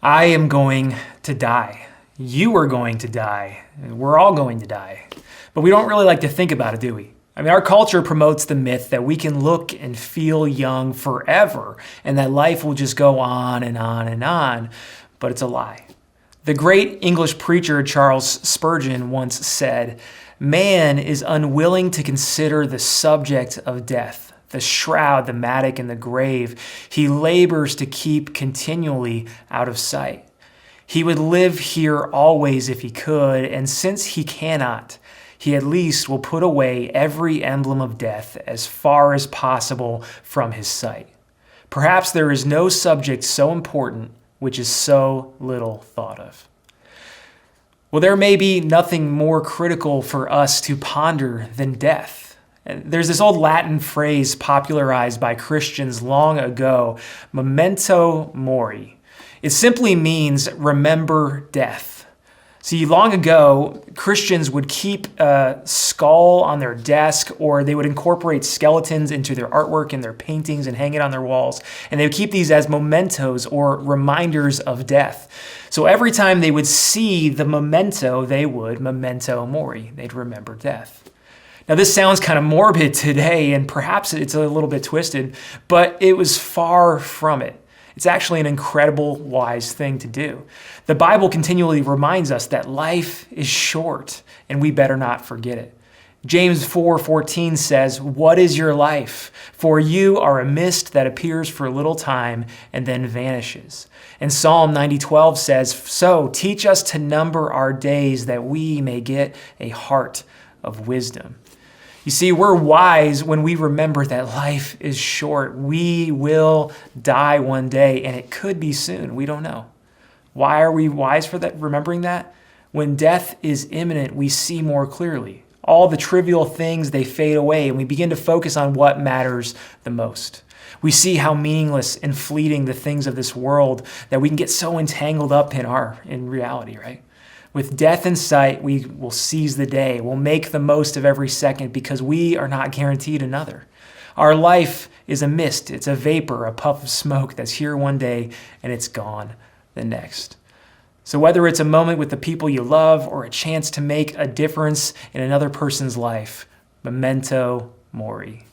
I am going to die. You are going to die. We're all going to die. But we don't really like to think about it, do we? I mean, our culture promotes the myth that we can look and feel young forever and that life will just go on and on and on, but it's a lie. The great English preacher Charles Spurgeon once said, "Man is unwilling to consider the subject of death, the shroud, the mattock, and the grave. He labors to keep continually out of sight. He would live here always if he could, and since he cannot, he at least will put away every emblem of death as far as possible from his sight. Perhaps there is no subject so important which is so little thought of." Well, there may be nothing more critical for us to ponder than death. There's this old Latin phrase popularized by Christians long ago, memento mori. It simply means remember death. See, long ago, Christians would keep a skull on their desk, or they would incorporate skeletons into their artwork and their paintings and hang it on their walls. And they would keep these as mementos or reminders of death. So every time they would see the memento, they would memento mori. They'd remember death. Now, this sounds kind of morbid today, and perhaps it's a little bit twisted, but it was far from it. It's actually an incredible, wise thing to do. The Bible continually reminds us that life is short, and we better not forget it. James 4:14 says, "What is your life? For you are a mist that appears for a little time and then vanishes." And Psalm 90:12 says, "So teach us to number our days that we may get a heart of wisdom." You see, we're wise when we remember that life is short. We will die one day, and it could be soon. We don't know. Why are we wise for that? Remembering that? When death is imminent, we see more clearly. All the trivial things, they fade away, and we begin to focus on what matters the most. We see how meaningless and fleeting the things of this world that we can get so entangled up in reality, right? With death in sight, we will seize the day. We'll make the most of every second because we are not guaranteed another. Our life is a mist. It's a vapor, a puff of smoke that's here one day and it's gone the next. So whether it's a moment with the people you love or a chance to make a difference in another person's life, memento mori.